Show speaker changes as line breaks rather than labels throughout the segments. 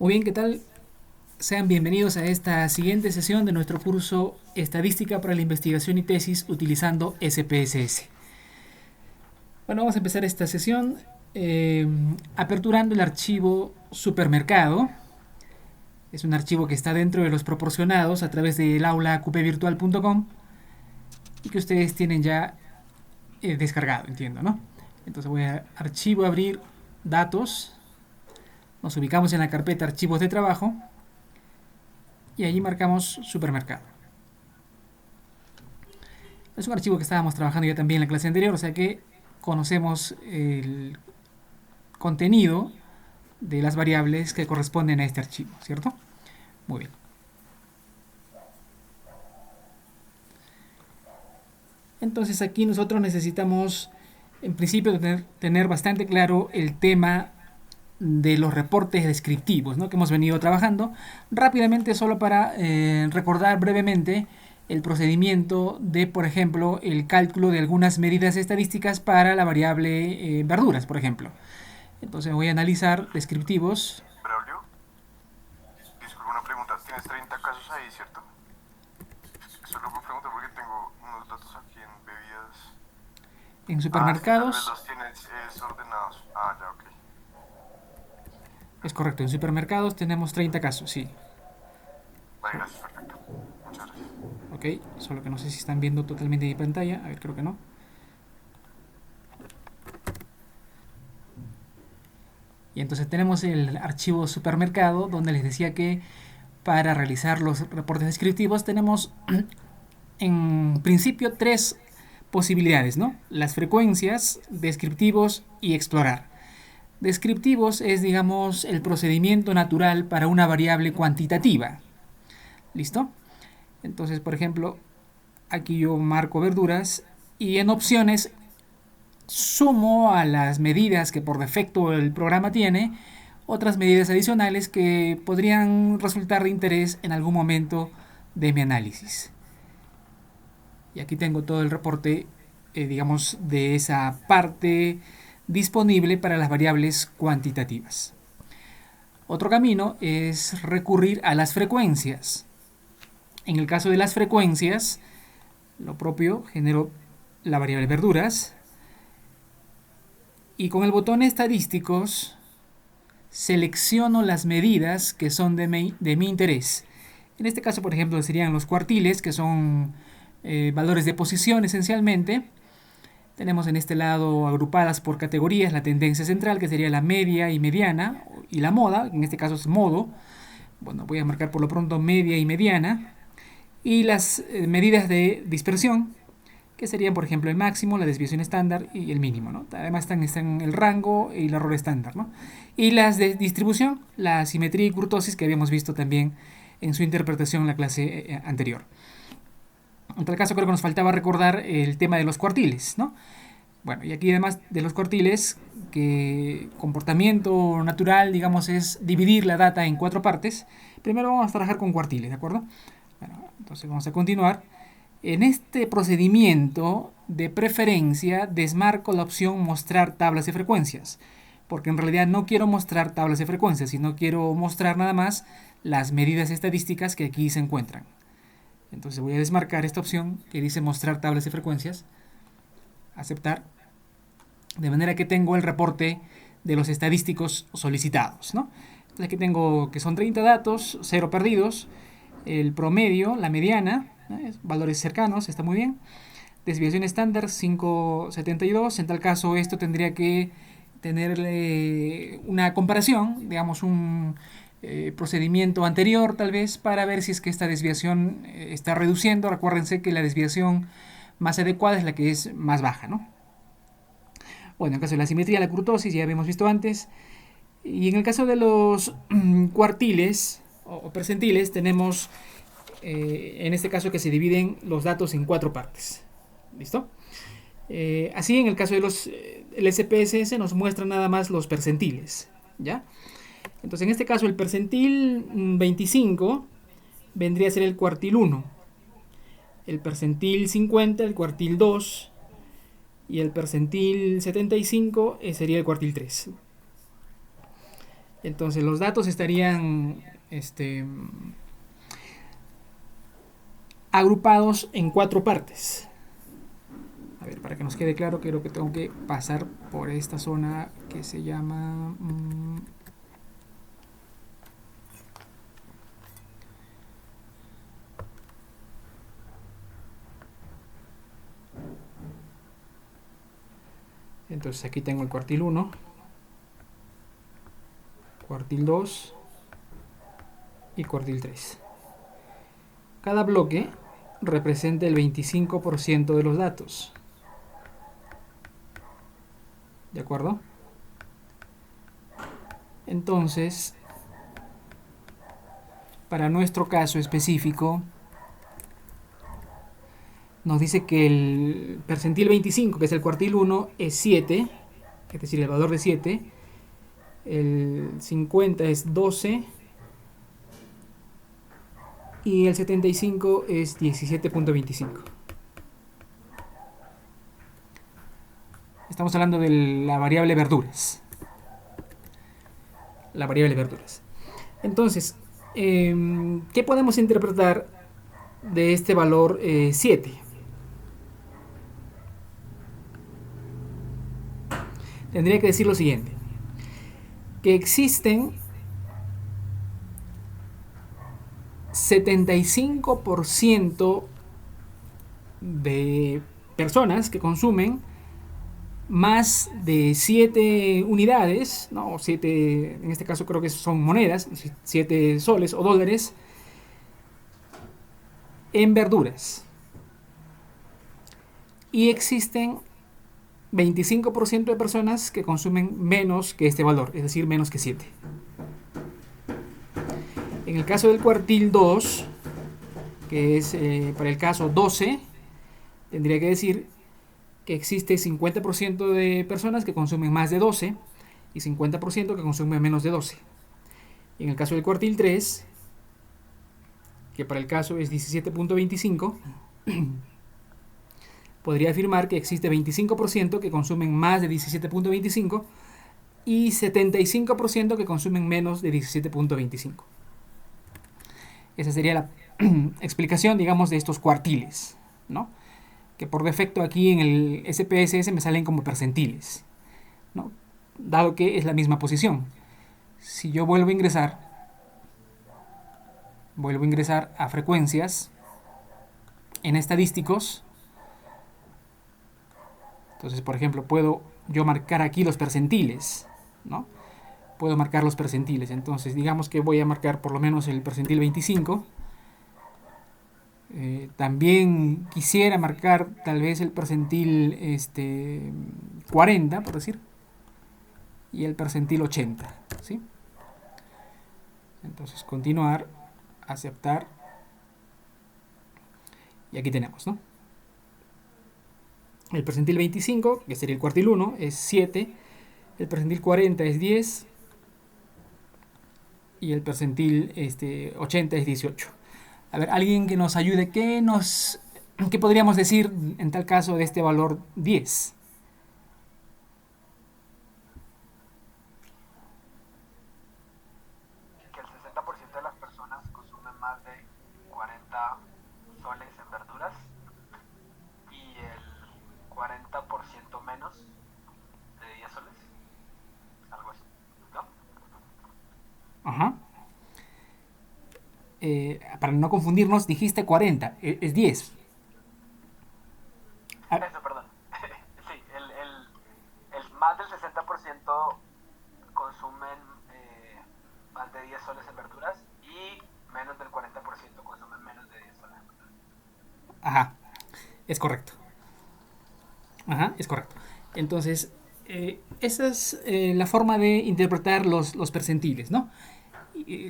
Muy bien, ¿qué tal? Sean bienvenidos a esta siguiente sesión de nuestro curso Estadística para la Investigación y Tesis utilizando SPSS. Bueno, vamos a empezar esta sesión aperturando el archivo supermercado. Es un archivo que está dentro de los proporcionados a través del aula qpvirtual.com y que ustedes tienen ya descargado, entiendo, ¿no? Entonces voy a archivo, abrir datos, nos ubicamos en la carpeta archivos de trabajo y allí marcamos supermercado. Es un archivo que estábamos trabajando ya también en la clase anterior, o sea que conocemos el contenido de las variables que corresponden a este archivo, ¿cierto? Muy bien. Entonces aquí nosotros necesitamos, en principio, tener bastante claro el tema de los reportes descriptivos, ¿no?, que hemos venido trabajando. Rápidamente, solo para recordar brevemente el procedimiento de, por ejemplo, el cálculo de algunas medidas estadísticas para la variable verduras, por ejemplo. Entonces voy a analizar descriptivos.
Braulio, disculpa una pregunta. Tienes 30 casos ahí, ¿cierto? Solo me pregunto porque tengo unos datos aquí en bebidas.
En
Sí, tal vez
supermercados,
los tienes desordenados. Ya, ok.
es correcto, en supermercados tenemos 30 casos, sí.
Vale, gracias, perfecto. Muchas gracias.
Ok, solo que no sé si están viendo totalmente mi pantalla. A ver, creo que no. Y entonces tenemos el archivo supermercado donde les decía que para realizar los reportes descriptivos tenemos en principio tres posibilidades, ¿no? Las frecuencias, descriptivos y explorar. Descriptivos es, digamos, el procedimiento natural para una variable cuantitativa. ¿Listo? Entonces, por ejemplo, aquí yo marco verduras y en opciones sumo a las medidas que por defecto el programa tiene otras medidas adicionales que podrían resultar de interés en algún momento de mi análisis. Y aquí tengo todo el reporte, digamos, de esa parte disponible para las variables cuantitativas. Otro camino es recurrir a las frecuencias. En el caso de las frecuencias, lo propio, genero la variable verduras y con el botón estadísticos selecciono las medidas que son de mi interés. En este caso, por ejemplo, serían los cuartiles, que son valores de posición esencialmente. Tenemos en este lado agrupadas por categorías la tendencia central, que sería la media y mediana, y la moda, en este caso es modo. Bueno, voy a marcar por lo pronto media y mediana. Y las medidas de dispersión, que serían, por ejemplo, el máximo, la desviación estándar y el mínimo, ¿no? Además están el rango y el error estándar, ¿no? Y las de distribución, la simetría y kurtosis, que habíamos visto también en su interpretación en la clase anterior. En tal caso, creo que nos faltaba recordar el tema de los cuartiles, ¿no? Bueno, y aquí además de los cuartiles, que comportamiento natural, digamos, es dividir la data en cuatro partes. Primero vamos a trabajar con cuartiles, ¿de acuerdo? Bueno, entonces vamos a continuar. En este procedimiento, de preferencia, desmarco la opción mostrar tablas de frecuencias, porque en realidad no quiero mostrar tablas de frecuencias, sino quiero mostrar nada más las medidas estadísticas que aquí se encuentran. Entonces voy a desmarcar esta opción que dice mostrar tablas de frecuencias, aceptar, de manera que tengo el reporte de los estadísticos solicitados, ¿no? Entonces aquí tengo que son 30 datos, 0 perdidos, el promedio, la mediana, valores cercanos, está muy bien. Desviación estándar 5,72. En tal caso, esto tendría que tener una comparación, digamos, un procedimiento anterior, tal vez, para ver si es que esta desviación está reduciendo. Recuérdense que la desviación más adecuada es la que es más baja, ¿no? Bueno, en el caso de la simetría, la kurtosis, ya habíamos visto antes. Y en el caso de los cuartiles o percentiles, tenemos en este caso que se dividen los datos en cuatro partes. ¿Listo? Así, en el caso de los el SPSS nos muestra nada más los percentiles, ¿ya? Entonces, en este caso, el percentil 25 vendría a ser el cuartil 1, el percentil 50 el cuartil 2 y el percentil 75 sería el cuartil 3. Entonces los datos estarían agrupados en 4 partes. A ver, para que nos quede claro, creo que tengo que pasar por esta zona que se llama... entonces aquí tengo el cuartil 1, cuartil 2 y cuartil 3. Cada bloque representa el 25% de los datos. ¿De acuerdo? Entonces, para nuestro caso específico, nos dice que el percentil 25, que es el cuartil 1, es 7, es decir, el valor de 7. El 50 es 12 y el 75 es 17.25. Estamos hablando de la variable verduras. La variable verduras. Entonces, ¿qué podemos interpretar de este valor 7? Tendría que decir lo siguiente: que existen 75% de personas que consumen más de 7 unidades, ¿no? 7, en este caso creo que son monedas, 7 soles o dólares, en verduras. Y existen 25% de personas que consumen menos que este valor, es decir, menos que 7. En el caso del cuartil 2, que es para el caso 12, tendría que decir que existe 50% de personas que consumen más de 12 y 50% que consumen menos de 12. Y en el caso del cuartil 3, que para el caso es 17.25, podría afirmar que existe 25% que consumen más de 17.25 y 75% que consumen menos de 17.25. Esa sería la explicación, digamos, de estos cuartiles, ¿no? Que por defecto aquí en el SPSS me salen como percentiles, ¿no? Dado que es la misma posición. Si yo vuelvo a ingresar a frecuencias en estadísticos, entonces, por ejemplo, puedo yo marcar aquí los percentiles, ¿no? Puedo marcar los percentiles. Entonces, digamos que voy a marcar por lo menos el percentil 25. También quisiera marcar tal vez el percentil 40, por decir, y el percentil 80, ¿sí? Entonces, continuar, aceptar, y aquí tenemos, ¿no? El percentil 25, que sería el cuartil 1, es 7, el percentil 40 es 10 y el percentil 80 es 18. A ver, alguien que nos ayude, ¿qué podríamos decir en tal caso de este valor 10?
Que el 60% de las personas consumen más de 40 soles en verduras y el 40% menos de 10 soles. Algo así, ¿no?
Ajá. Para no confundirnos, dijiste 40, es 10.
Eso, perdón. Sí, el más del 60% consumen más de 10 soles en verduras y menos del 40% consumen menos de 10 soles en verduras.
Ajá, es correcto. Ajá, es correcto. Entonces, esa es la forma de interpretar los percentiles, ¿no?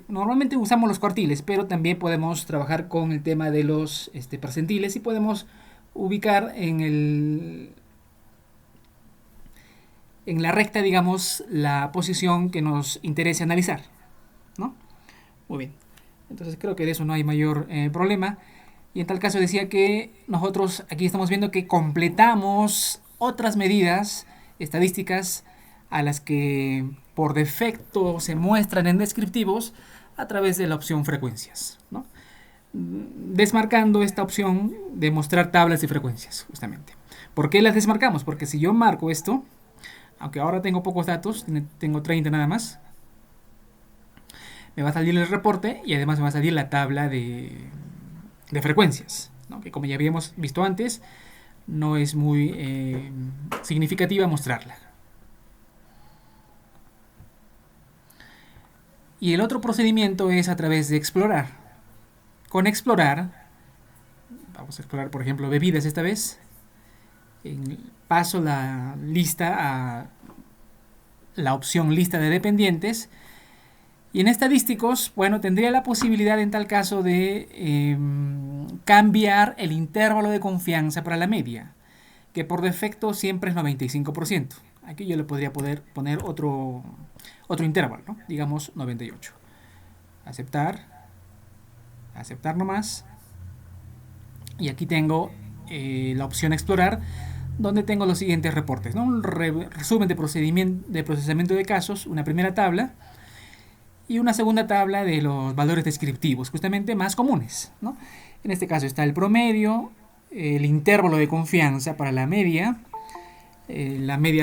Normalmente usamos los cuartiles, pero también podemos trabajar con el tema de los percentiles y podemos ubicar en la recta, digamos, la posición que nos interese analizar, ¿no? Muy bien. Entonces creo que de eso no hay mayor problema. Y en tal caso decía que nosotros aquí estamos viendo que completamos otras medidas estadísticas a las que por defecto se muestran en descriptivos a través de la opción frecuencias, ¿no? Desmarcando esta opción de mostrar tablas de frecuencias, justamente. ¿Por qué las desmarcamos? Porque si yo marco esto, aunque ahora tengo pocos datos, tengo 30 nada más, me va a salir el reporte y además me va a salir la tabla de frecuencias, ¿no? Que como ya habíamos visto antes, no es muy significativa mostrarla. Y el otro procedimiento es a través de explorar. Con explorar, vamos a explorar por ejemplo bebidas esta vez, paso la lista a la opción lista de dependientes. Y en estadísticos, bueno, tendría la posibilidad en tal caso de cambiar el intervalo de confianza para la media, que por defecto siempre es 95%. Aquí yo le podría poner otro intervalo, ¿no? Digamos 98. Aceptar, aceptar nomás. Y aquí tengo la opción explorar, donde tengo los siguientes reportes, ¿no? Un resumen de procesamiento de casos, una primera tabla, y una segunda tabla de los valores descriptivos, justamente más comunes, ¿no? En este caso está el promedio, el intervalo de confianza para la media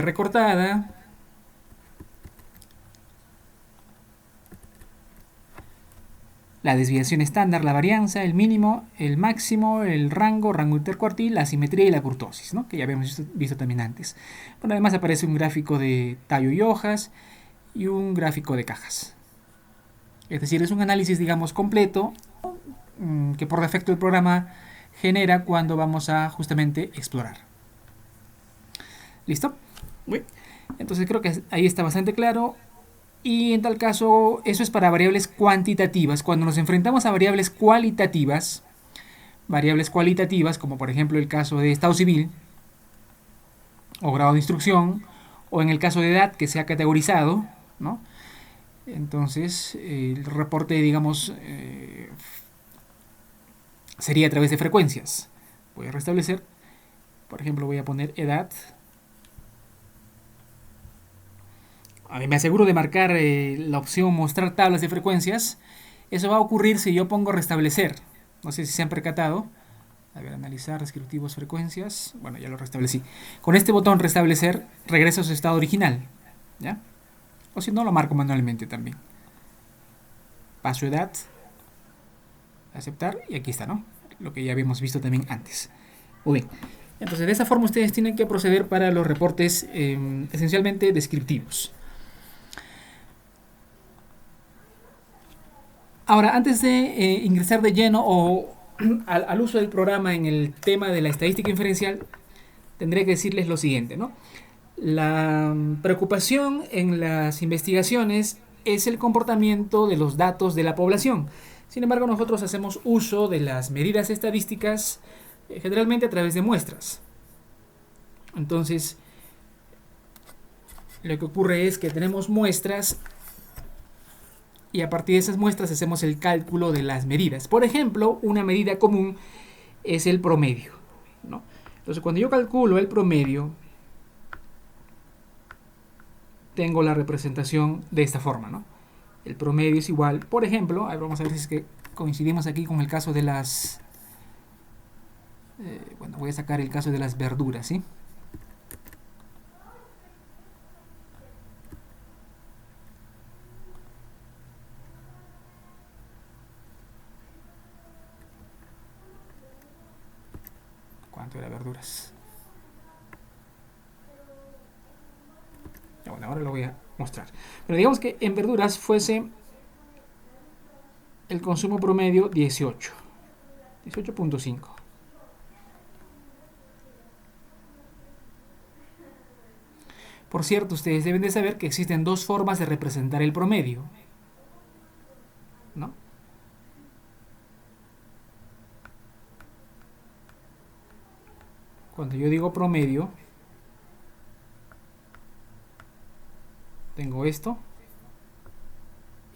recortada, la desviación estándar, la varianza, el mínimo, el máximo, el rango intercuartil, la simetría y la kurtosis, ¿no? Que ya habíamos visto también antes. Bueno, además aparece un gráfico de tallo y hojas y un gráfico de cajas. Es decir, es un análisis, digamos, completo que por defecto el programa genera cuando vamos a justamente explorar. ¿Listo? Bien. Entonces creo que ahí está bastante claro. Y en tal caso, eso es para variables cuantitativas. Cuando nos enfrentamos a variables cualitativas, como por ejemplo el caso de estado civil, o grado de instrucción, o en el caso de edad que se ha categorizado, ¿no? Entonces, el reporte, digamos, sería a través de frecuencias. Voy a restablecer. Por ejemplo, voy a poner edad. A mí me aseguro de marcar la opción mostrar tablas de frecuencias. Eso va a ocurrir si yo pongo restablecer. No sé si se han percatado. A ver, analizar, descriptivos, frecuencias. Bueno, ya lo restablecí. Con este botón restablecer, regresa a su estado original. ¿Ya? O si no, lo marco manualmente también. Paso edad. Aceptar. Y aquí está, ¿no? Lo que ya habíamos visto también antes. Muy bien. Entonces, de esa forma ustedes tienen que proceder para los reportes esencialmente descriptivos. Ahora, antes de ingresar de lleno o al uso del programa en el tema de la estadística inferencial, tendré que decirles lo siguiente, ¿no? La preocupación en las investigaciones es el comportamiento de los datos de la población. Sin embargo, nosotros hacemos uso de las medidas estadísticas generalmente a través de muestras. Entonces, lo que ocurre es que tenemos muestras y a partir de esas muestras hacemos el cálculo de las medidas. Por ejemplo, una medida común es el promedio, ¿no? Entonces, cuando yo calculo el promedio, tengo la representación de esta forma, ¿no? El promedio es igual, por ejemplo, vamos a ver si es que coincidimos aquí con el caso de las... bueno, voy a sacar el caso de las verduras, ¿sí? ¿Cuánto era verduras? Bueno, ahora lo voy a mostrar. Pero digamos que en verduras fuese el consumo promedio 18.5. Por cierto, ustedes deben de saber que existen dos formas de representar el promedio, ¿no? Cuando yo digo promedio, tengo esto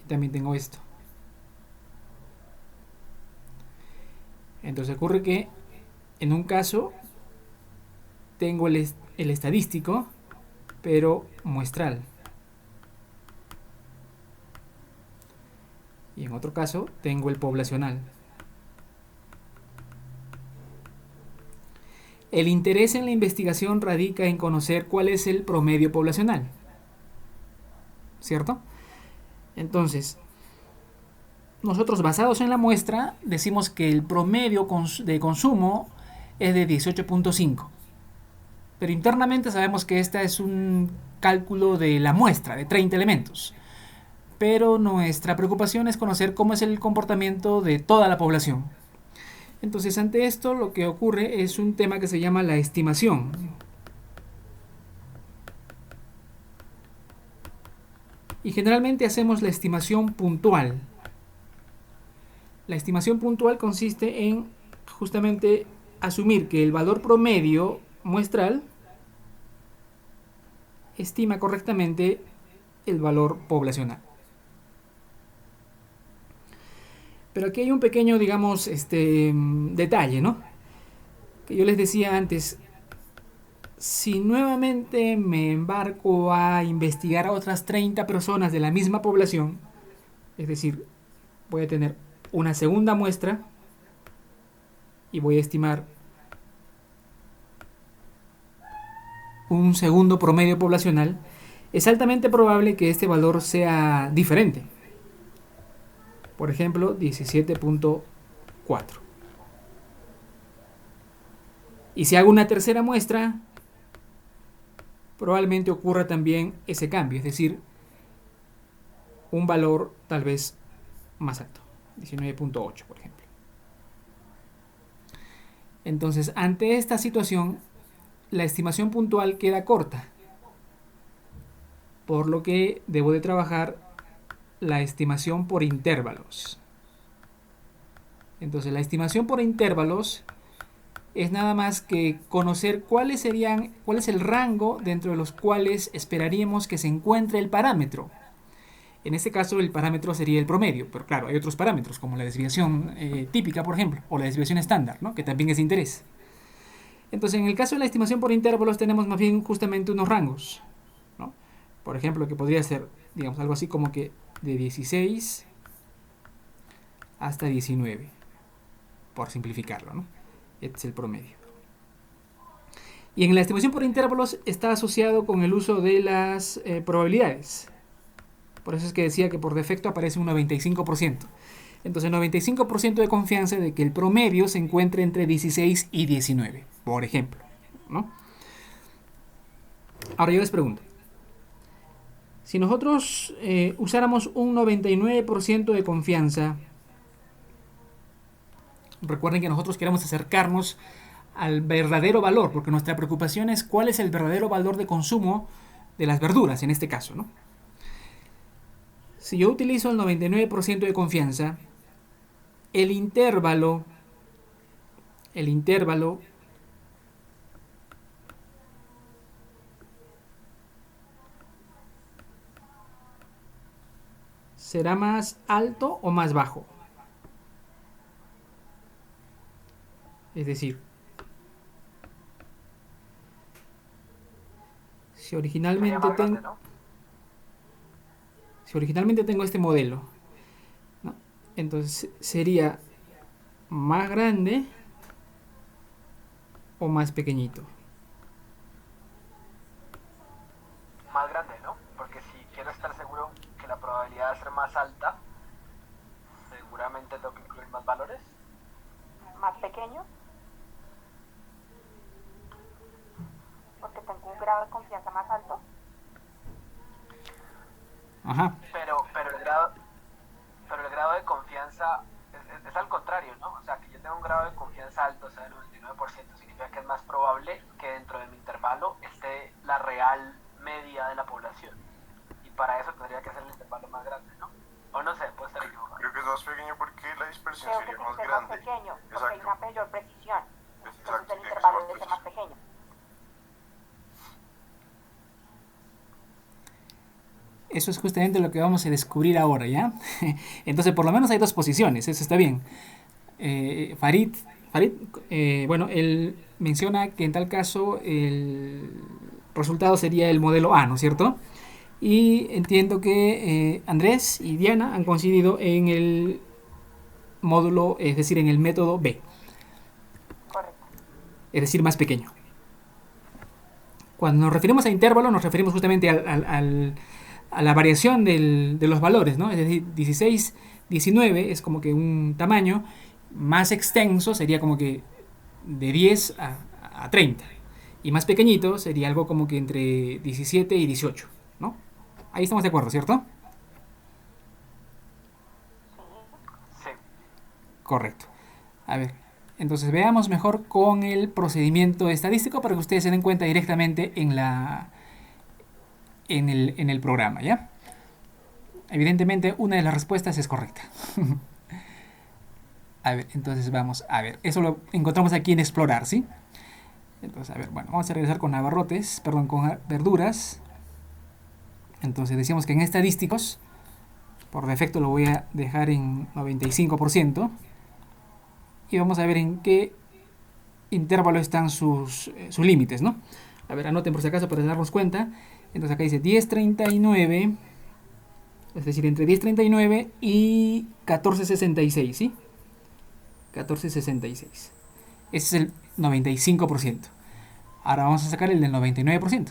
y también tengo esto. Entonces ocurre que en un caso tengo el estadístico, pero muestral. y en otro caso tengo el poblacional. El interés en la investigación radica en conocer cuál es el promedio poblacional, ¿cierto? Entonces, nosotros basados en la muestra decimos que el promedio de consumo es de 18.5. Pero internamente sabemos que este es un cálculo de la muestra, de 30 elementos. Pero nuestra preocupación es conocer cómo es el comportamiento de toda la población. Entonces, ante esto lo que ocurre es un tema que se llama la estimación. Y generalmente hacemos la estimación puntual. La estimación puntual consiste en justamente asumir que el valor promedio muestral estima correctamente el valor poblacional. Pero aquí hay un pequeño, digamos, detalle, ¿no? Que yo les decía antes, si nuevamente me embarco a investigar a otras 30 personas de la misma población, es decir, voy a tener una segunda muestra y voy a estimar un segundo promedio poblacional, es altamente probable que este valor sea diferente. Por ejemplo, 17.4. Y si hago una tercera muestra, probablemente ocurra también ese cambio, es decir, un valor tal vez más alto, 19.8 por ejemplo. Entonces, ante esta situación, la estimación puntual queda corta, por lo que debo de trabajar la estimación por intervalos. Entonces, la estimación por intervalos es nada más que conocer cuál es el rango dentro de los cuales esperaríamos que se encuentre el parámetro. En este caso el parámetro sería el promedio, pero claro, hay otros parámetros como la desviación típica, por ejemplo, o la desviación estándar, ¿no? Que también es de interés. Entonces, en el caso de la estimación por intervalos tenemos más bien justamente unos rangos, ¿no? Por ejemplo, que podría ser, digamos, algo así como que de 16 hasta 19, por simplificarlo, ¿no? Este es el promedio. Y en la estimación por intervalos está asociado con el uso de las probabilidades. Por eso es que decía que por defecto aparece un 95%. Entonces, 95% de confianza de que el promedio se encuentre entre 16 y 19, por ejemplo, ¿no? Ahora yo les pregunto, si nosotros usáramos un 99% de confianza, recuerden que nosotros queremos acercarnos al verdadero valor, porque nuestra preocupación es cuál es el verdadero valor de consumo de las verduras, en este caso, ¿no? Si yo utilizo el 99% de confianza, el intervalo será más alto o más bajo. Es decir, si originalmente tengo este modelo, ¿no? Entonces sería más grande o más pequeñito.
Más grande, ¿no? Porque si quiero estar seguro que la probabilidad de ser más alta, seguramente tengo que incluir más valores.
Más pequeño, porque tengo un grado de confianza más alto.
Ajá.
Pero el grado de confianza es al contrario, ¿no? O sea, que yo tengo un grado de confianza alto, o sea, el 99%, significa que es más probable que dentro de mi intervalo esté la real media de la población. Y para eso tendría que ser el intervalo más grande, ¿no? O no sé, puede estar equivocado.
Creo que es más pequeño porque la dispersión
Creo que
sería
tiene
más
que ser más
grande.
pequeño, porque
Exacto.
hay una mayor precisión. Entonces
Exacto,
el
tiene que ser
intervalo
más
debe ser más
preciso.
pequeño.
Eso es justamente lo que vamos a descubrir ahora, ¿ya? Entonces, por lo menos hay dos posiciones, eso está bien. Farid, bueno, él menciona que en tal caso el resultado sería el modelo A, ¿no es cierto? Y entiendo que Andrés y Diana han coincidido en el módulo, es decir, en el método B,
Correcto.
es decir, más pequeño. Cuando nos referimos a intervalo, nos referimos justamente a la variación de los valores, ¿no? Es decir, 16, 19 es como que un tamaño más extenso, sería como que de 10 a 30. Y más pequeñito sería algo como que entre 17 y 18, ¿no? Ahí estamos de acuerdo, ¿cierto?
Sí.
Correcto. A ver, entonces veamos mejor con el procedimiento estadístico para que ustedes se den cuenta directamente en el programa, ¿ya? Evidentemente una de las respuestas es correcta. A ver, entonces vamos a ver. Eso lo encontramos aquí en explorar, ¿sí? Entonces, a ver, bueno, vamos a regresar con abarrotes, perdón, con verduras. Entonces decíamos que en estadísticos, por defecto lo voy a dejar en 95%. Y vamos a ver en qué intervalo están sus límites, ¿no? A ver, anoten por si acaso para darnos cuenta. Entonces acá dice 10.39, es decir, entre 10.39 y 14.66, ¿sí? 14.66. Ese es el 95%. Ahora vamos a sacar el del 99%.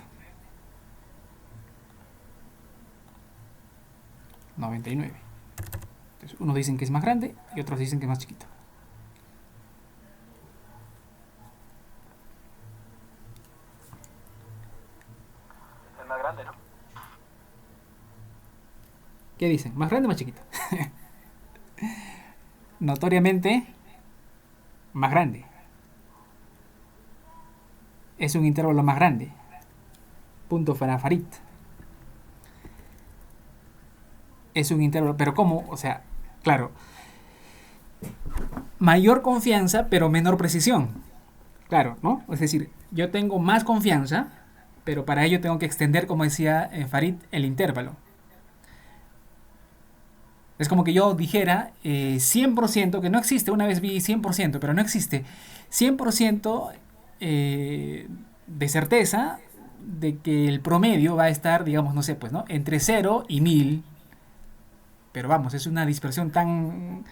99. Entonces, unos dicen que es más grande y otros dicen que es más chiquito.
Es más grande, ¿no?
¿Qué dicen? ¿Más grande o más chiquito? Notoriamente, más grande. Es un intervalo más grande. Punto para Farid. Es un intervalo, pero ¿cómo? O sea, claro, mayor confianza, pero menor precisión. Claro, ¿no? Es decir, yo tengo más confianza, pero para ello tengo que extender, como decía Farid, el intervalo. Es como que yo dijera 100%, que no existe, una vez vi 100%, pero no existe 100% de certeza de que el promedio va a estar, digamos, no sé, pues, ¿no? Entre 0 y 1000. Pero vamos, es una dispersión tan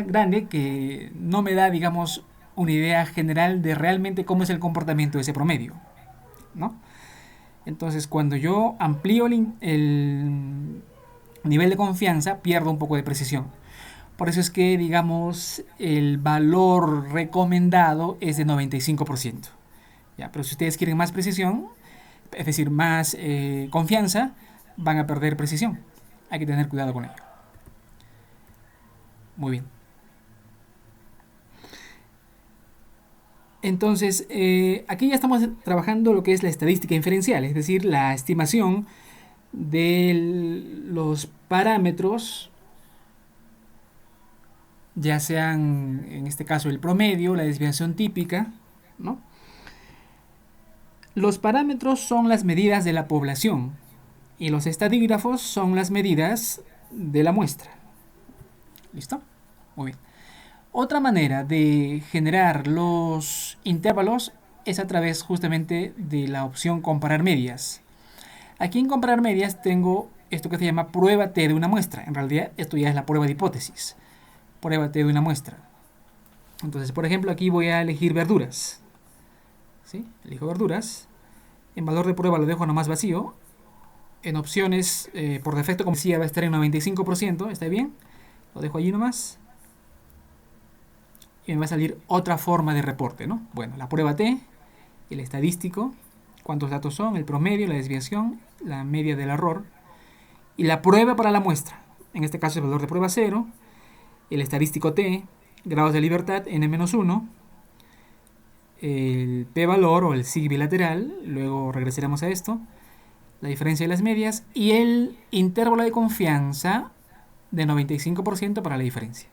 grande que no me da, digamos, una idea general de realmente cómo es el comportamiento de ese promedio, ¿no? Entonces, cuando yo amplío el nivel de confianza, pierdo un poco de precisión. Por eso es que, digamos, el valor recomendado es de 95%. ¿Ya? Pero si ustedes quieren más precisión, es decir, más confianza, van a perder precisión. Hay que tener cuidado con ello. Muy bien. Entonces, aquí ya estamos trabajando lo que es la estadística inferencial, es decir, la estimación de los parámetros, ya sean en este caso el promedio, la desviación típica, ¿no? Los parámetros son las medidas de la población y los estadígrafos son las medidas de la muestra. ¿Listo? Muy bien. Otra manera de generar los intervalos es a través justamente de la opción comparar medias. Aquí en comparar medias tengo esto que se llama prueba T de una muestra. En realidad esto ya es la prueba de hipótesis. Prueba T de una muestra. Entonces, por ejemplo, aquí voy a elegir verduras. ¿Sí? Elijo verduras. En valor de prueba lo dejo nomás vacío. En opciones, por defecto, como decía, va a estar en 95%. ¿Está bien? Lo dejo allí nomás. Y me va a salir otra forma de reporte, ¿no? Bueno, la prueba T, el estadístico, cuántos datos son, el promedio, la desviación, la media del error y la prueba para la muestra. En este caso el valor de prueba 0, el estadístico T, grados de libertad n-1, el p-valor o el sig bilateral, luego regresaremos a esto, la diferencia de las medias y el intervalo de confianza de 95% para la diferencia,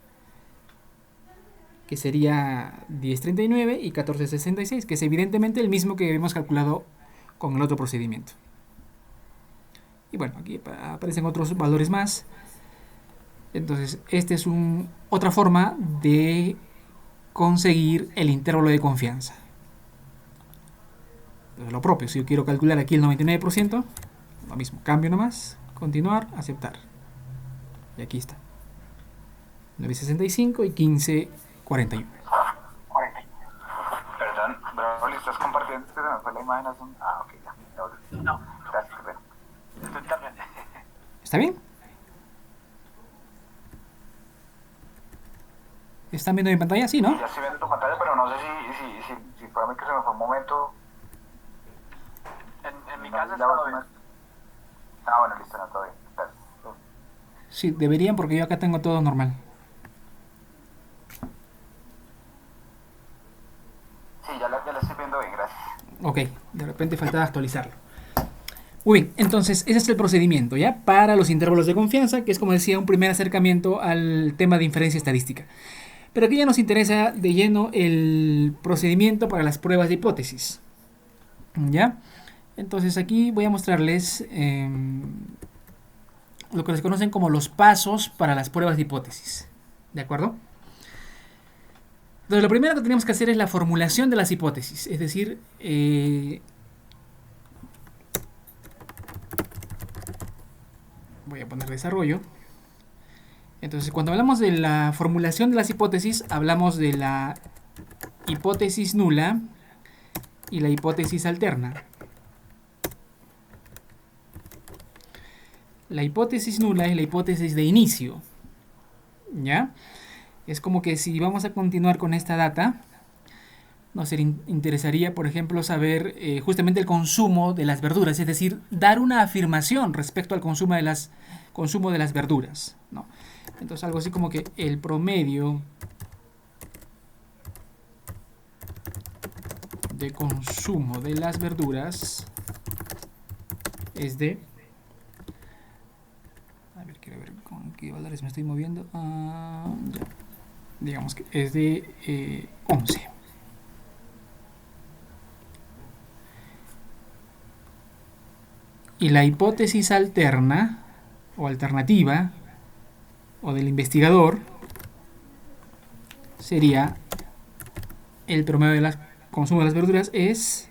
que sería 10.39 y 14.66, que es evidentemente el mismo que habíamos calculado con el otro procedimiento. Y bueno, aquí aparecen otros valores más. Entonces, esta es otra forma de conseguir el intervalo de confianza. Entonces, lo propio, si yo quiero calcular aquí el 99%, Lo mismo, cambio nomás, continuar, aceptar. Y aquí está. 965 y 1541.
Perdón, Broly, ¿estás compartiendo? Se me fue la imagen hace un... Ah, ok, ya.
No,
Gracias, perdón.
estoy también.
¿Está bien? ¿Están viendo mi pantalla? Sí, ¿no?
Ya estoy viendo tu pantalla, pero no sé si fue a mí que se me fue un momento.
En mi
No,
casa
ya
está
voy
bien.
Ah, bueno, listo, no, todo bien. Gracias.
Sí, deberían porque yo acá tengo todo normal.
Sí, ya la estoy viendo bien, gracias.
Ok, de repente faltaba actualizarlo. Muy bien, entonces ese es el procedimiento, ¿ya? Para los intervalos de confianza, que es como decía un primer acercamiento al tema de inferencia estadística. Pero aquí ya nos interesa de lleno el procedimiento para las pruebas de hipótesis, ¿ya? Entonces aquí voy a mostrarles lo que les conocen como los pasos para las pruebas de hipótesis, ¿de acuerdo? Entonces lo primero que tenemos que hacer es la formulación de las hipótesis, es decir, voy a poner desarrollo. Entonces, cuando hablamos de la formulación de las hipótesis, hablamos de la hipótesis nula y la hipótesis alterna. La hipótesis nula es la hipótesis de inicio, ¿ya? Es como que si vamos a continuar con esta data, nos interesaría, por ejemplo, saber justamente el consumo de las verduras, es decir, dar una afirmación respecto al consumo de las verduras, ¿no? Entonces algo así como que el promedio de consumo de las verduras es de... A ver, quiero ver con qué valores me estoy moviendo. Ya. Digamos que es de 11. Y la hipótesis alterna o alternativa o del investigador sería el promedio del consumo de las verduras es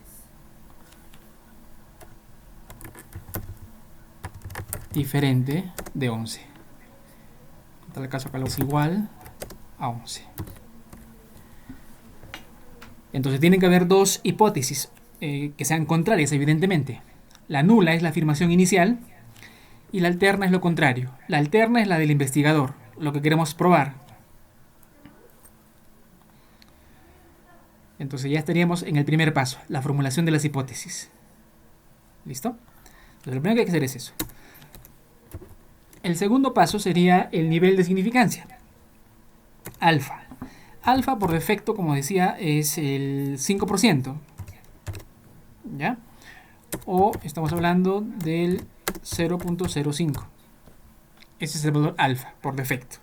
diferente de 11. En tal caso acá lo es igual a 11. Entonces tienen que haber dos hipótesis que sean contrarias, evidentemente. La nula es la afirmación inicial y la alterna es lo contrario. La alterna es la del investigador, lo que queremos probar. Entonces ya estaríamos en el primer paso, la formulación de las hipótesis. ¿Listo? Entonces lo primero que hay que hacer es eso. El segundo paso sería el nivel de significancia. Alfa. Alfa por defecto, como decía, es el 5%. ¿Ya? O estamos hablando del 0.05. Ese es el valor alfa por defecto.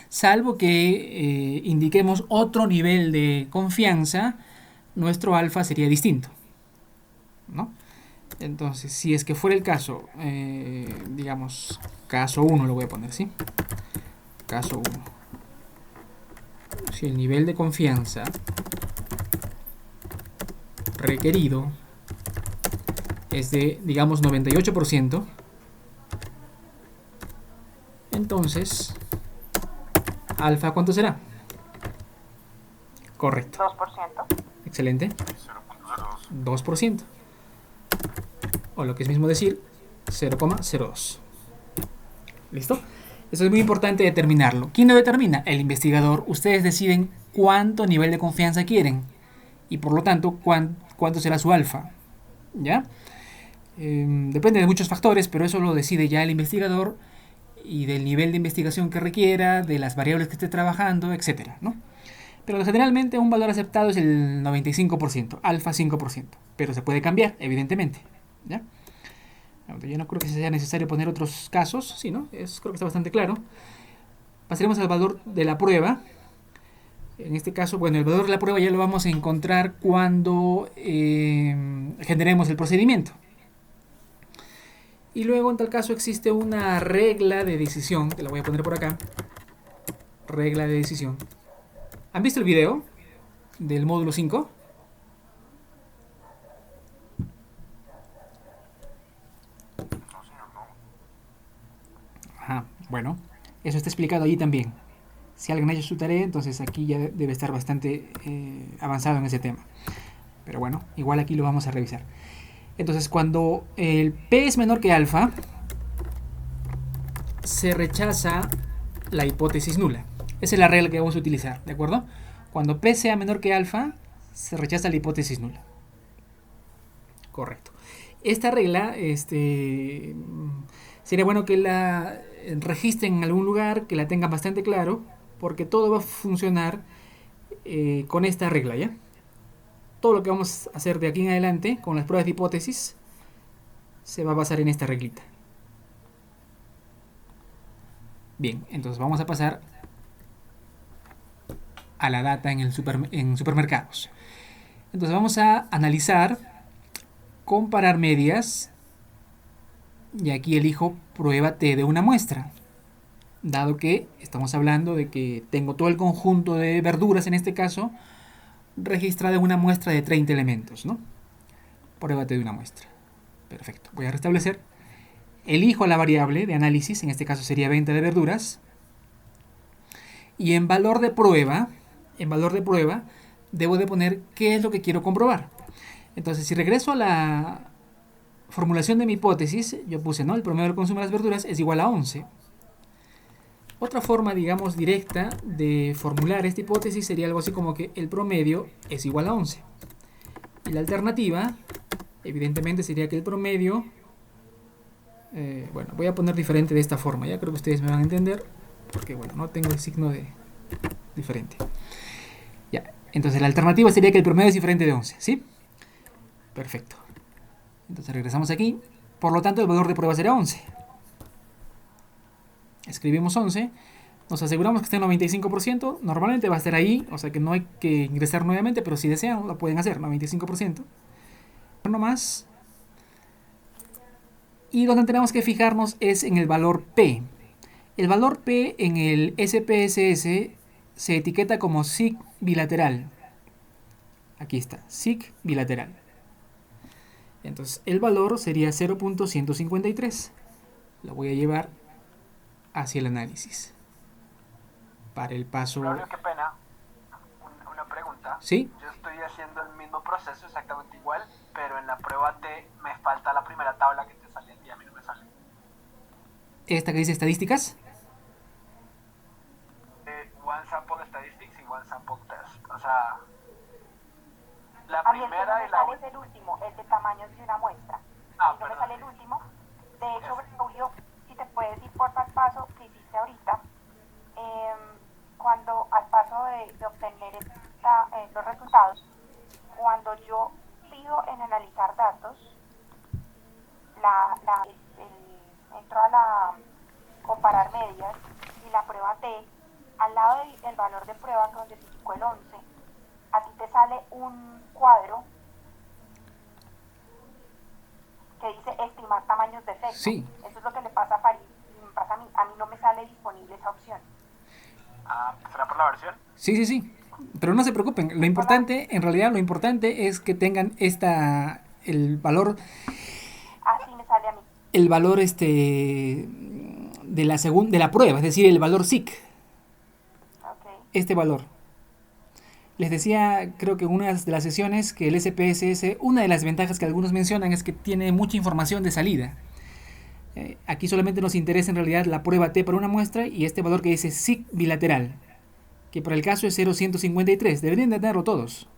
Salvo que indiquemos otro nivel de confianza, nuestro alfa sería distinto, ¿no? Entonces, si es que fuera el caso, digamos, caso 1 lo voy a poner, ¿sí? Caso 1. Si el nivel de confianza requerido es de, digamos, 98%, entonces, alfa, ¿cuánto será? Correcto.
2%.
Excelente.
0.02.
2%. O lo que es mismo decir, 0,02. ¿Listo? Eso es muy importante determinarlo. ¿Quién lo determina? El investigador. Ustedes deciden cuánto nivel de confianza quieren. Y por lo tanto, cuánto será su alfa. ¿Ya? Depende de muchos factores, pero eso lo decide ya el investigador y del nivel de investigación que requiera, de las variables que esté trabajando, etcétera, ¿no? Pero generalmente un valor aceptado es el 95%, alfa 5%. Pero se puede cambiar, evidentemente. ¿Ya? Yo no creo que sea necesario poner otros casos, sí, ¿no? Creo que está bastante claro. Pasaremos al valor de la prueba. En este caso, bueno, el valor de la prueba ya lo vamos a encontrar cuando generemos el procedimiento. Y luego, en tal caso, existe una regla de decisión, que la voy a poner por acá. Regla de decisión. ¿Han visto el video del módulo 5? Ajá, bueno, eso está explicado allí también. Si alguien ha hecho su tarea, entonces aquí ya debe estar bastante avanzado en ese tema. Pero bueno, igual aquí lo vamos a revisar. Entonces, cuando el P es menor que alfa, se rechaza la hipótesis nula. Esa es la regla que vamos a utilizar, ¿de acuerdo? Cuando P sea menor que alfa, se rechaza la hipótesis nula. Correcto. Esta regla, sería bueno que la registren en algún lugar, que la tengan bastante claro, porque todo va a funcionar con esta regla, ¿ya? Todo lo que vamos a hacer de aquí en adelante, con las pruebas de hipótesis, se va a basar en esta reglita. Bien, entonces vamos a pasar a la data en supermercados. Entonces vamos a analizar, comparar medias, y aquí elijo prueba T de una muestra, dado que estamos hablando de que tengo todo el conjunto de verduras, en este caso, registrada en una muestra de 30 elementos, ¿no? Prueba T de una muestra. Perfecto, voy a restablecer. Elijo la variable de análisis, en este caso sería venta de verduras, y en valor de prueba, debo de poner qué es lo que quiero comprobar. Entonces, si regreso a la formulación de mi hipótesis, yo puse, ¿no? El promedio del consumo de las verduras es igual a 11. Otra forma, digamos, directa de formular esta hipótesis sería algo así como que el promedio es igual a 11. Y la alternativa, evidentemente, sería que el promedio... bueno, voy a poner diferente de esta forma, ya creo que ustedes me van a entender, porque bueno, no tengo el signo de diferente. Ya, entonces la alternativa sería que el promedio es diferente de 11, ¿sí? Perfecto. Entonces regresamos aquí. Por lo tanto, el valor de prueba será 11. Escribimos 11. Nos aseguramos que esté en 95%. Normalmente va a estar ahí, o sea que no hay que ingresar nuevamente, pero si desean, lo pueden hacer, 95%. No más. Y donde tenemos que fijarnos es en el valor P. El valor P en el SPSS se etiqueta como sig bilateral. Aquí está, sig bilateral. Entonces el valor sería 0.153. Lo voy a llevar hacia el análisis. Para el paso...
Claudio, qué pena. Una pregunta.
¿Sí?
Yo estoy haciendo el mismo proceso exactamente igual, pero en la prueba T me falta la primera tabla que te sale y a mí no me sale.
¿Esta que dice estadísticas?
One Sample Statistics y One Sample Test. O sea, la
A mí el que no
primera
me
y la
sale es
última.
el último, el de tamaños de una muestra.
Ah,
Y no me
perdón.
sale el último. De hecho, Braulio, si te puedes ir por el paso que hiciste ahorita, cuando al paso de obtener los resultados, cuando yo pido en analizar datos, entro a la comparar medias y la prueba T, al lado del valor de prueba donde se indicó el 11, a ti te sale un cuadro que dice estimar tamaños de efecto.
Sí.
Eso es lo que le pasa a Farid y me pasa a mí. A mí no me sale disponible esa opción.
Ah, ¿será por la versión?
Sí. Pero no se preocupen. Lo importante, en realidad, lo importante es que tengan el valor
Así me sale a mí.
de la prueba, es decir, el valor SIC.
Ok.
Este valor. Les decía, creo que en una de las sesiones, que el SPSS, una de las ventajas que algunos mencionan es que tiene mucha información de salida. Aquí solamente nos interesa en realidad la prueba T para una muestra y este valor que dice SIG bilateral, que para el caso es 0.153. Deberían de tenerlo todos.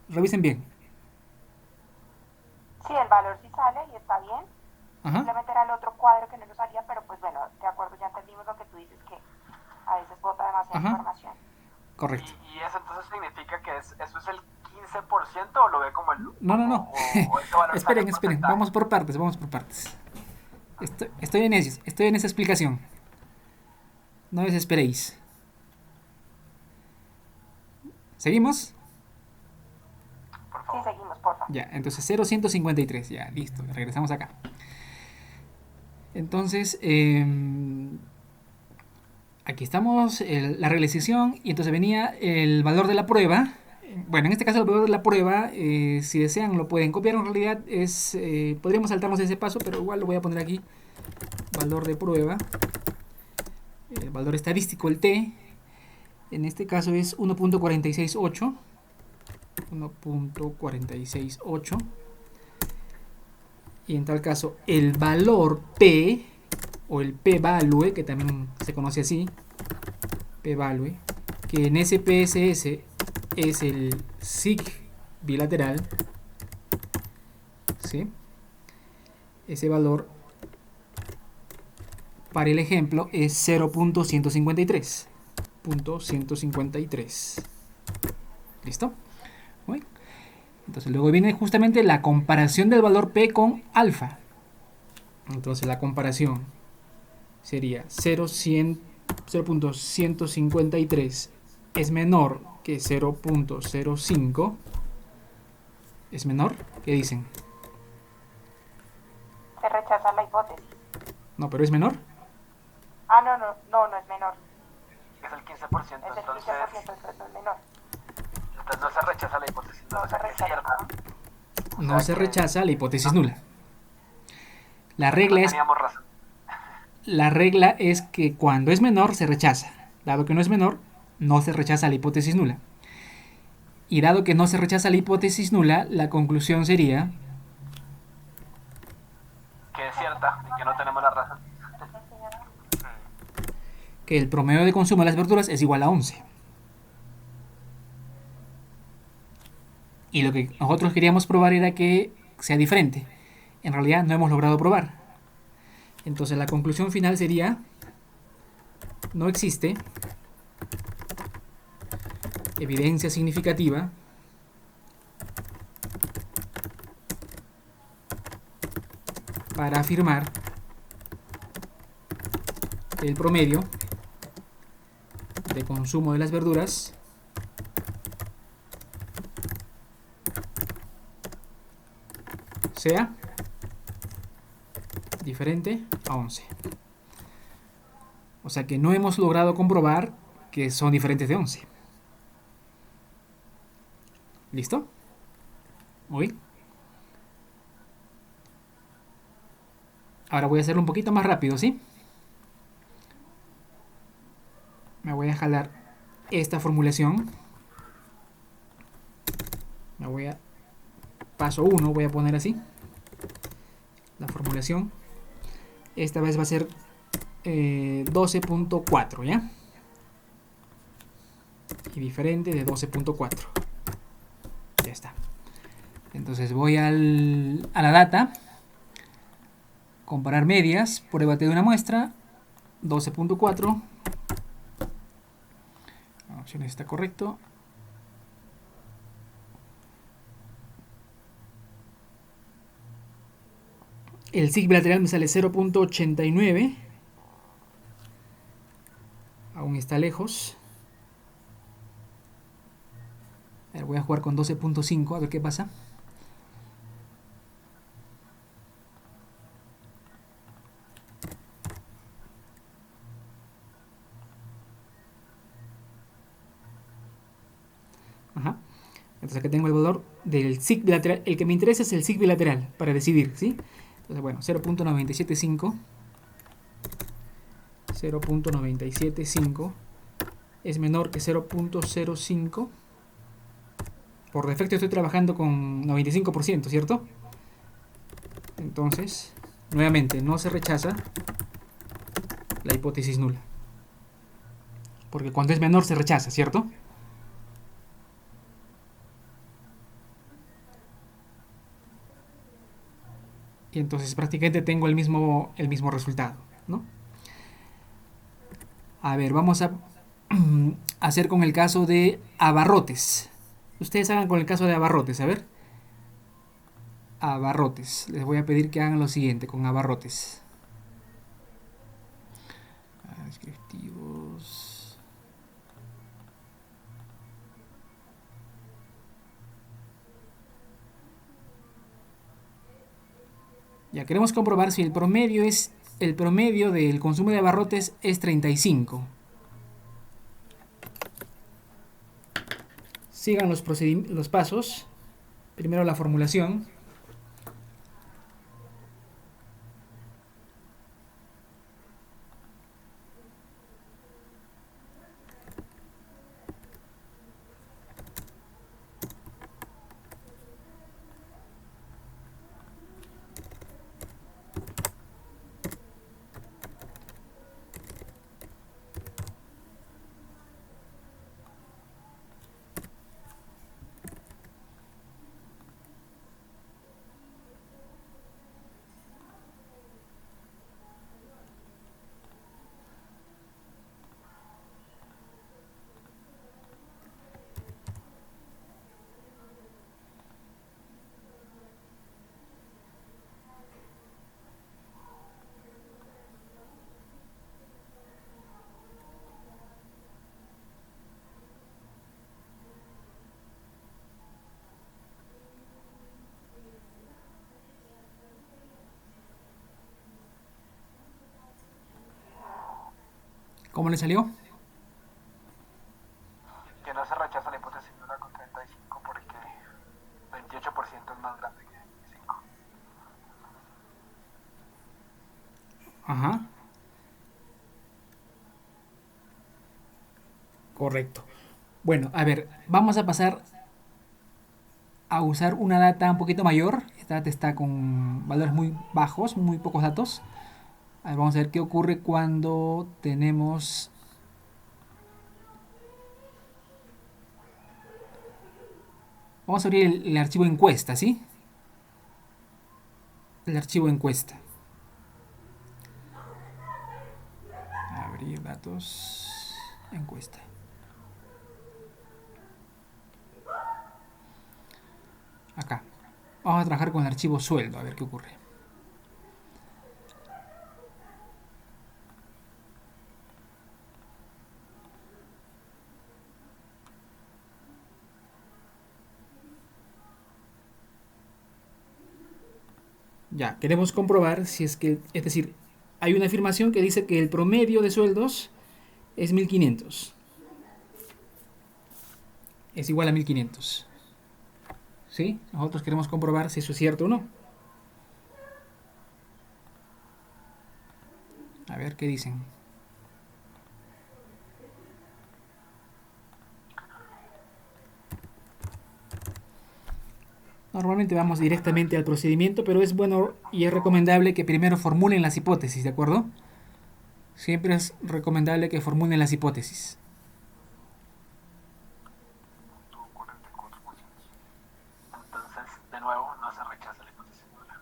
Revisen bien.
Sí, el valor sí sale y está bien.
Ajá.
Simplemente era el otro cuadro que no lo salía, pero pues bueno, de acuerdo, ya entendimos lo que tú dices, que a veces bota demasiada
Ajá.
información.
Correcto.
¿Y eso entonces significa que eso es el 15% o lo ve como el...
No.
o ese valor sale en
Esperen.
porcentaje?
Vamos por partes. Estoy en esa explicación. No desesperéis. ¿Seguimos?
Por
Sí,
favor.
seguimos, porfa.
Ya, entonces 0.153. Ya, listo. Regresamos acá. Entonces, aquí estamos, la realización, y entonces venía el valor de la prueba. Bueno, en este caso el valor de la prueba, si desean lo pueden copiar, en realidad podríamos saltarnos ese paso, pero igual lo voy a poner aquí, valor de prueba, el valor estadístico, el t, en este caso es 1.468. 1.468. Y en tal caso el valor p, o el p-value, que también se conoce así, p-value, que en SPSS es el sig bilateral, ¿sí? Ese valor para el ejemplo es 0.153. ¿Listo? Muy bien. Entonces luego viene justamente la comparación del valor p con alfa. Entonces la comparación sería 0.153 es menor que 0.05. ¿Es menor? ¿Qué dicen?
Se rechaza la hipótesis.
No, pero es menor.
Ah, no es menor.
Es el 15%,
Es el 15%,
entonces
entonces no es menor.
no se rechaza la hipótesis, no,
No se
es
rechaza.
cierta.
No se rechaza la hipótesis nula. La
No
regla es,
teníamos razón.
la regla es que cuando es menor se rechaza. Dado que no es menor, no se rechaza la hipótesis nula. Y dado que no se rechaza la hipótesis nula, la conclusión sería
Que es cierta y que no tenemos la razón.
que el promedio de consumo de las verduras es igual a 11. Y lo que nosotros queríamos probar era que sea diferente. En realidad no hemos logrado probar. Entonces la conclusión final sería: no existe evidencia significativa para afirmar que el promedio de consumo de las verduras sea diferente a 11. O sea que no hemos logrado comprobar que son diferentes de 11. ¿Listo? Muy bien. Ahora voy a hacerlo un poquito más rápido, ¿sí? Me voy a jalar esta formulación. Me voy a... Paso 1, voy a poner así. La formulación. Esta vez va a ser 12.4, ¿ya? Y diferente de 12.4. Ya está. Entonces voy a la data. Comparar medias. Pruébate de una muestra. 12.4. La opción está correcto. El sig bilateral me sale 0.89. Aún está lejos. A ver, voy a jugar con 12.5 a ver qué pasa. Ajá. Entonces aquí tengo el valor del sig bilateral. El que me interesa es el sig bilateral para decidir, ¿sí? Entonces, bueno, 0.975. 0.975 es menor que 0.05. Por defecto estoy trabajando con 95%, ¿cierto? Entonces, nuevamente, no se rechaza la hipótesis nula. Porque cuando es menor se rechaza, ¿cierto? Y entonces prácticamente tengo el mismo resultado, ¿no? A ver, vamos a hacer con el caso de abarrotes. Ustedes hagan con el caso de abarrotes, a ver. Abarrotes. Les voy a pedir que hagan lo siguiente con abarrotes. Descriptivos. Ya queremos comprobar si el promedio del consumo de abarrotes es 35. Sigan los pasos. Primero la formulación. ¿Cómo le salió?
Que no se rechaza la hipótesis nula con 35 porque 28% es más grande que 25.
Ajá. Correcto. Bueno, a ver, vamos a pasar a usar una data un poquito mayor. Esta data está con valores muy bajos, muy pocos datos. A ver, vamos a ver qué ocurre cuando tenemos... Vamos a abrir el archivo encuesta, ¿sí? El archivo encuesta. Abrir datos, encuesta. Acá. Vamos a trabajar con el archivo sueldo, a ver qué ocurre. Ya, queremos comprobar si es que, es decir, hay una afirmación que dice que el promedio de sueldos es 1500. Es igual a 1500. ¿Sí? Nosotros queremos comprobar si eso es cierto o no. A ver qué dicen. Normalmente vamos directamente al procedimiento, pero es bueno y es recomendable que primero formulen las hipótesis, ¿de acuerdo? Siempre es recomendable que formulen las hipótesis.
Tuvo 44%.
Entonces, de nuevo, no se rechaza la hipótesis nula.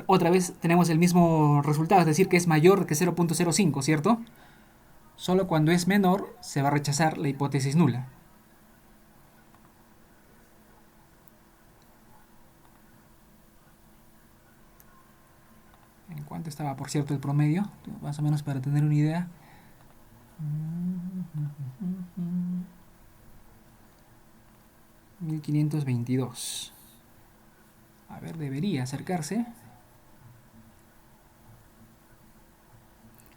Otra vez tenemos el mismo resultado, es decir, que es mayor que 0.05, ¿cierto? Solo cuando es menor se va a rechazar la hipótesis nula. ¿En cuánto estaba, por cierto, el promedio? Más o menos para tener una idea. 1522. A ver, debería acercarse.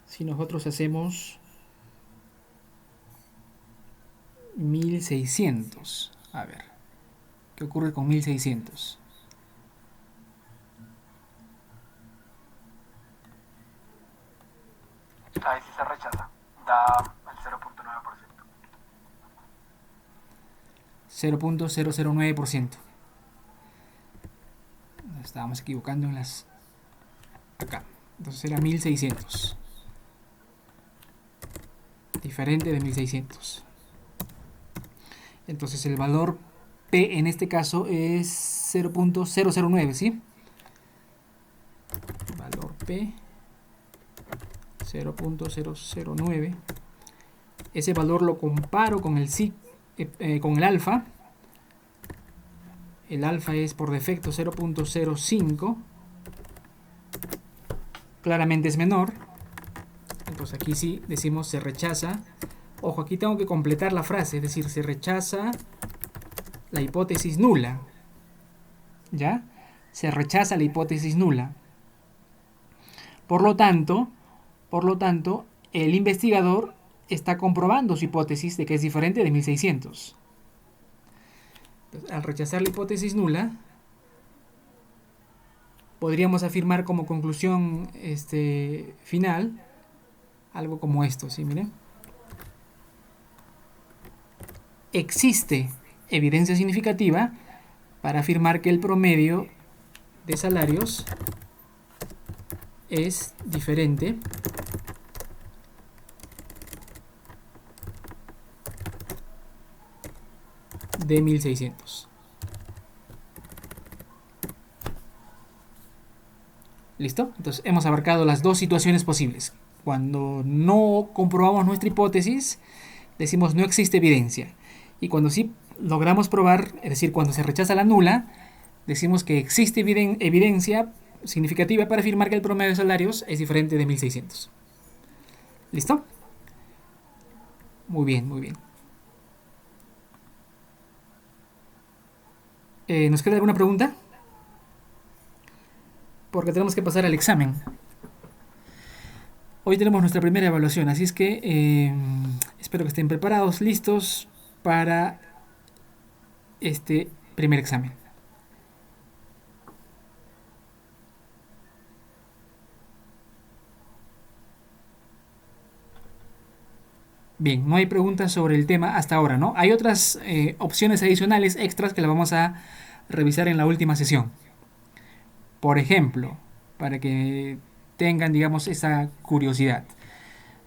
Si nosotros hacemos 1600. A ver, ¿qué ocurre con 1600?
Ahí sí se rechaza. Da el 0.9%.
0.009%. Nos estábamos equivocando en las... Acá. Entonces era 1600. Diferente de 1600. Entonces el valor P en este caso es 0.009, ¿sí? Valor P 0.009. Ese valor lo comparo con el con el alfa. El alfa es por defecto 0.05. Claramente es menor. Entonces aquí sí decimos se rechaza. Ojo, aquí tengo que completar la frase, es decir, se rechaza la hipótesis nula. ¿Ya? Se rechaza la hipótesis nula. Por lo tanto, el investigador está comprobando su hipótesis de que es diferente de 1600. Entonces, al rechazar la hipótesis nula, podríamos afirmar como conclusión final algo como esto, ¿sí? Miren. Existe evidencia significativa para afirmar que el promedio de salarios es diferente de 1600. ¿Listo? Entonces hemos abarcado las dos situaciones posibles. Cuando no comprobamos nuestra hipótesis, decimos no existe evidencia. Y cuando sí logramos probar, es decir, cuando se rechaza la nula, decimos que existe evidencia significativa para afirmar que el promedio de salarios es diferente de 1600. ¿Listo? Muy bien, muy bien. ¿Nos queda alguna pregunta? Porque tenemos que pasar al examen. Hoy tenemos nuestra primera evaluación, así es que espero que estén preparados, listos para este primer examen. Bien, no hay preguntas sobre el tema hasta ahora, ¿no? Hay otras opciones adicionales extras que las vamos a revisar en la última sesión. Por ejemplo, para que tengan, digamos, esa curiosidad,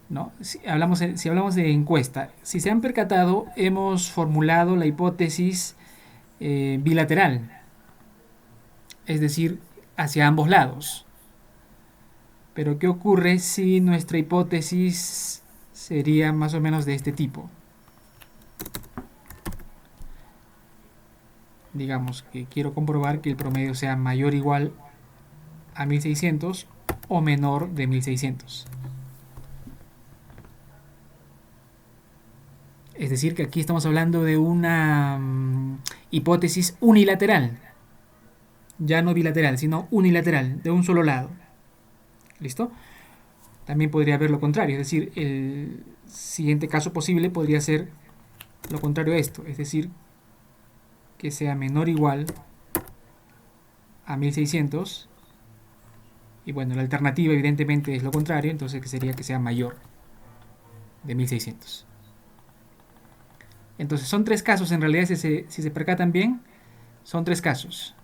¿no? Si hablamos de encuesta, si se han percatado, hemos formulado la hipótesis bilateral, es decir, hacia ambos lados. Pero ¿qué ocurre si nuestra hipótesis sería más o menos de este tipo? Digamos que quiero comprobar que el promedio sea mayor o igual a 1600 o menor de 1600. Es decir, que aquí estamos hablando de una hipótesis unilateral. Ya no bilateral, sino unilateral, de un solo lado. ¿Listo? También podría haber lo contrario, es decir, el siguiente caso posible podría ser lo contrario a esto, es decir, que sea menor o igual a 1600. Y bueno, la alternativa evidentemente es lo contrario, entonces que sería que sea mayor de 1600. Entonces son tres casos en realidad, si se percatan bien, son tres casos.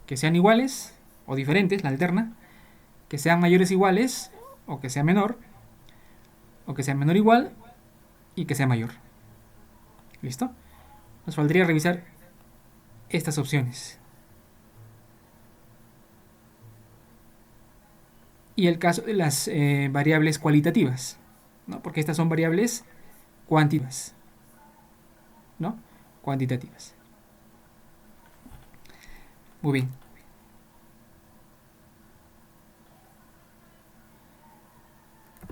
Que sean iguales o diferentes, la alterna, que sean mayores o iguales o que sea menor, o que sea menor o igual y que sea mayor. ¿Listo? Nos valdría revisar estas opciones. Y el caso de las variables cualitativas, ¿no? Porque estas son variables cuantitativas, ¿no? Cuantitativas. Muy bien.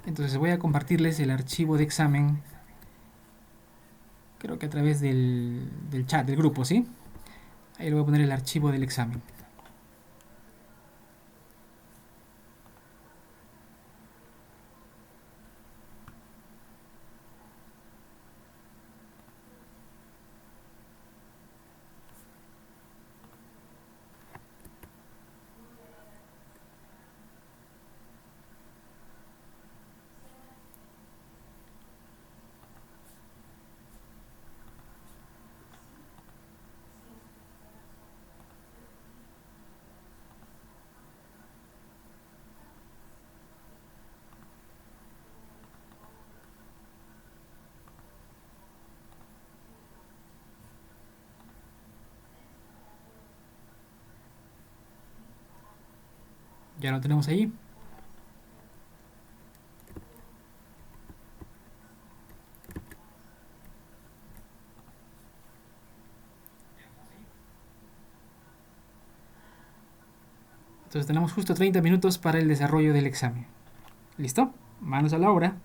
Entonces voy a compartirles el archivo de examen, creo que a través del chat, del grupo, ¿sí? Ahí le voy a poner el archivo del examen. Ya lo tenemos ahí. Entonces tenemos justo 30 minutos para el desarrollo del examen. ¿Listo? Manos a la obra.